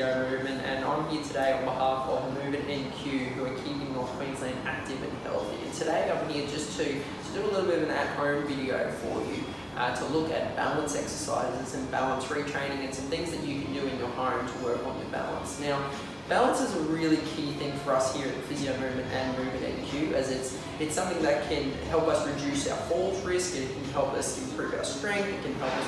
Physio Movement, and I'm here today on behalf of Movement NQ, who are keeping North Queensland active and healthy. And today I'm here just to do a little bit of an at-home video for you to look at balance exercises and balance retraining and some things that you can do in your home to work on your balance. Now, balance is a really key thing for us here at Physio Movement and Movement NQ, as it's something that can help us reduce our falls risk, it can help us improve our strength, it can help us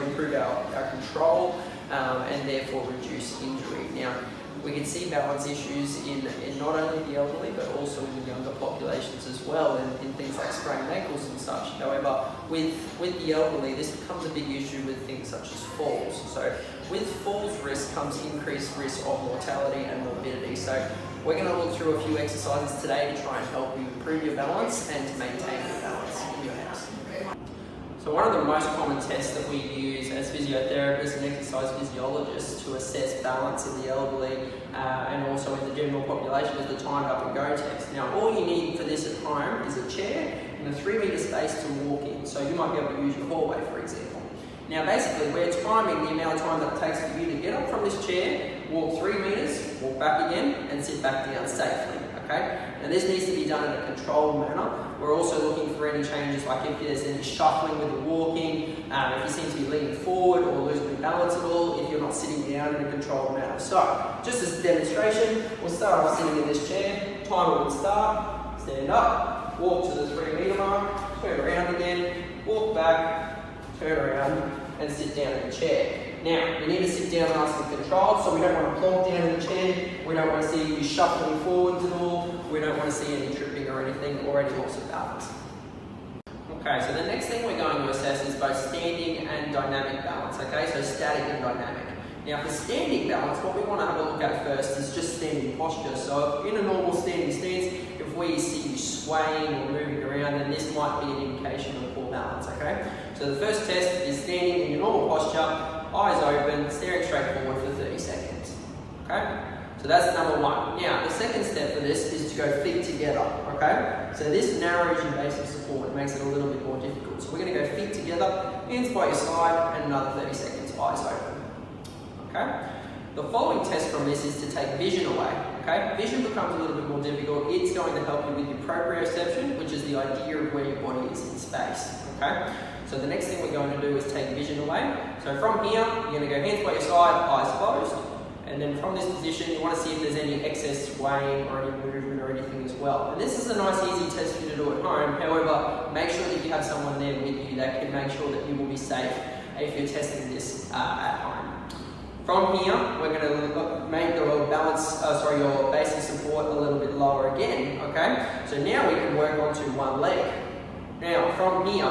improve our control, and therefore reduce injury. Now, we can see balance issues in not only the elderly but also in the younger populations as well, in things like sprained ankles and such. However, with the elderly, this becomes a big issue with things such as falls. So with falls risk comes increased risk of mortality and morbidity. So we're going to look through a few exercises today to try and help you improve your balance and to maintain your balance in your house. So one of the most common tests that we use as physiotherapists and exercise physiologists to assess balance in the elderly and also in the general population is the timed up and go test. Now, all you need for this at home is a chair and a 3 metre space to walk in. So you might be able to use your hallway, for example. Now, basically, we're timing the amount of time that it takes for you to get up from this chair, walk 3 metres, walk back again, and sit back down safely. Okay? Now, this needs to be done in a controlled manner. We're also looking for any changes, like if there's any shuffling with the walking, if you seem to be leaning forward or losing your balance at all, if you're not sitting down in a controlled manner. So, just as a demonstration, we'll start off sitting in this chair, timer will start, stand up, walk to the 3 metre mark, turn around again, walk back, turn around, and sit down in the chair. Now, you need to sit down nice and controlled, so we don't want to plonk down in the chair, we don't want to see you shuffling forwards at all, we don't want to see any tripping or anything, or any loss of balance. Okay, so the next thing we're going to assess is both standing and dynamic balance, okay, so static and dynamic. Now, for standing balance, what we want to have a look at first is just standing posture. So in a normal standing stance, if we see you swaying or moving around, then this might be an indication of poor balance, okay? So the first test is standing in your normal posture, eyes open, staring straight forward for 30 seconds, okay? So that's number one. Now, the second step for this is to go feet together, okay? So this narrows your base of support and makes it a little bit more difficult. So we're going to go feet together, hands by your side, and another 30 seconds, eyes open, okay? The following test from this is to take vision away, okay? Vision becomes a little bit more difficult. It's going to help you with your proprioception, which is the idea of where your body is in space, okay? So the next thing we're going to do is take vision away. So from here, you're going to go hands by your side, eyes closed. And then from this position, you want to see if there's any excess swaying or any movement or anything as well. And this is a nice easy test for you to do at home. However, make sure that you have someone there with you that can make sure that you will be safe if you're testing this at home. From here, we're going to make your your basic support a little bit lower again, okay? So now we can work onto one leg. Now, from here,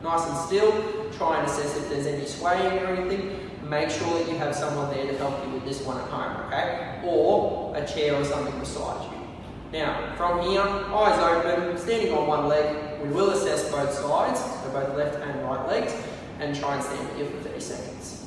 nice and still, try and assess if there's any swaying or anything. Make sure that you have someone there to help you with this one at home, okay? Or a chair or something beside you. Now, from here, eyes open, standing on one leg, we will assess both sides, so both left and right legs, and try and stand here for 30 seconds.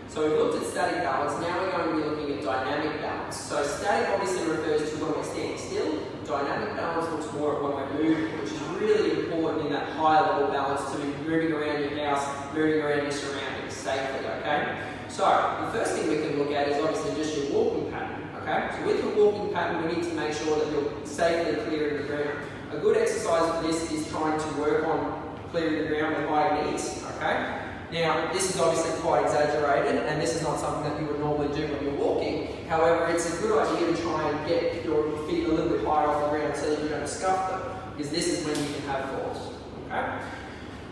So we've looked at static balance, now we're going to be looking at dynamic balance. So static obviously refers to when we're standing still. Dynamic balance looks more at when we're moving, which is really important in that higher level balance to be moving around your house, moving around your surroundings safely, okay? So the first thing we can look at is obviously just your walking pattern, okay? So with your walking pattern, we need to make sure that you're safely clearing the ground. A good exercise for this is trying to work on clearing the ground with high knees, okay? Now, this is obviously quite exaggerated, and this is not something that you would normally do when you're walking. However, it's a good idea to try and get your feet a little bit higher off the ground so that you don't scuff them, because this is when you can have falls, okay?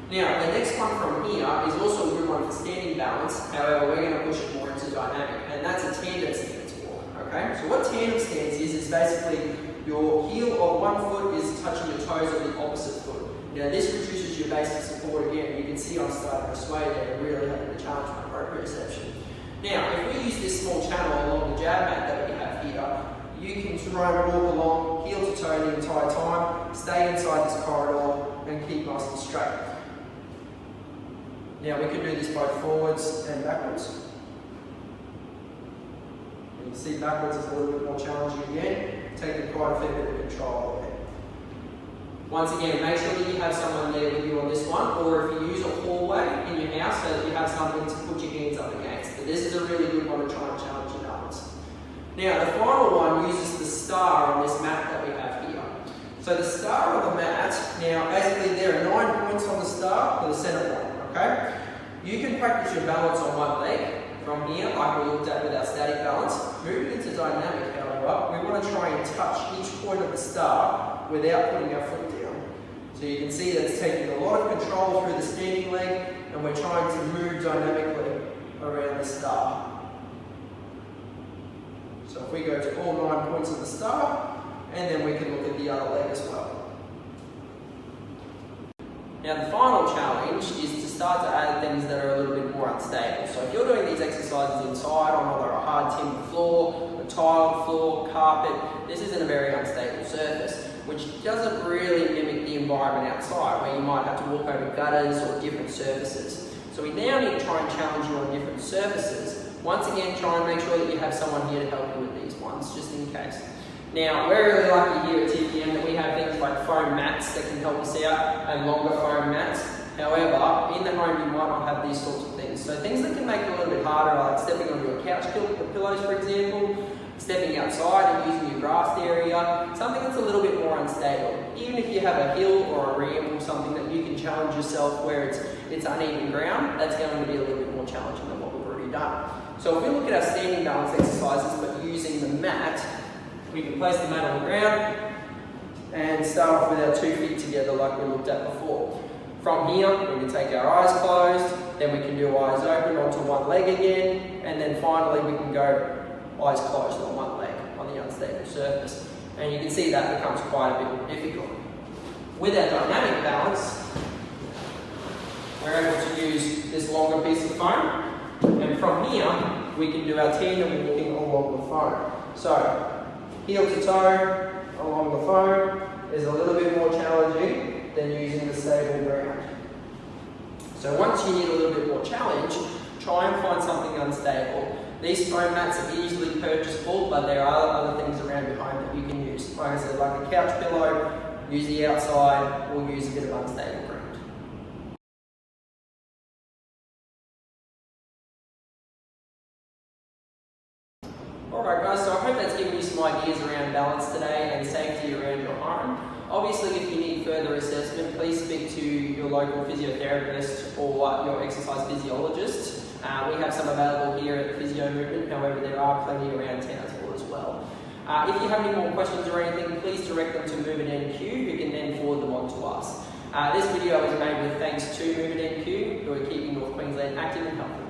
Now, the next one from here is also a good one for standing balance. However, we're going to push it more into dynamic, and that's a tandem stance walk, okay? So what tandem stance is basically your heel of one foot is touching your toes of the opposite foot. Now, this reduces your basic support again. You can see I'm starting to sway there and really having to challenge my proprioception. Now, if we use this small channel along the jab mat that we have here, you can try and walk along heel to toe the entire time, stay inside this corridor, and keep nice and straight. Now, we can do this both forwards and backwards. You can see backwards is a little bit more challenging again, taking quite a fair bit of control there. Once again, make sure that you have someone there with you on this one, or if you use a hallway in your house so that you have something to put your hands up against. The this is a really good one to try and challenge your balance. Now, the final one uses the star on this mat that we have here. So the star on the mat, now basically there are 9 points on the star for the center point, okay? You can practice your balance on one leg from here, like we looked at with our static balance. Moving into dynamic, however, we want to try and touch each point of the star without putting our foot down. So you can see that it's taking a lot of control through the standing leg, and we're trying to move dynamically around the star. So if we go to all 9 points of the star, and then we can look at the other leg as well. Now the final challenge is to start to add things that are a little bit more unstable. So if you're doing these exercises inside on either a hard timber floor, a tiled floor, carpet, this isn't a very unstable surface, which doesn't really mimic the environment outside, where you might have to walk over gutters or different surfaces. So we now need to try and challenge you on different surfaces. Once again, try and make sure that you have someone here to help you with these ones, just in case. Now, we're really lucky here at TPM that we have things like foam mats that can help us out, and longer foam mats. However, in the home you might not have these sorts of things. So things that can make it a little bit harder, like stepping onto a couch pillows, for example, stepping outside and using your grassed area, something that's a little bit more unstable. Even if you have a hill or a ramp or something that you can challenge yourself where it's uneven ground, that's going to be a little bit more challenging than what we've already done. So if we look at our standing balance exercises, but using the mat, we can place the mat on the ground and start off with our 2 feet together like we looked at before. From here, we can take our eyes closed, then we can do eyes open onto one leg again, and then finally we can go eyes closed on one leg on the unstable surface. And you can see that becomes quite a bit more difficult. With our dynamic balance, we're able to use this longer piece of foam, and from here, we can do our tandem walking along the foam. So, heel to toe along the foam is a little bit more challenging than using the stable ground. So once you need a little bit more challenge, try and find something unstable. These foam mats are easily purchasable, but there are other things around your home that you can use. Like I said, like a couch pillow, use the outside, or use a bit of unstable ground. Alright guys, so I hope that's given you some ideas around balance today and safety around your home. Obviously, if you need further assessment, please speak to your local physiotherapist or your exercise physiologist. We have some available here at the Physio movement, however there are plenty around Townsville as well. If you have any more questions or anything, please direct them to Movement NQ, who can then forward them on to us. This video is made with thanks to Movement NQ, who are keeping North Queensland active and healthy.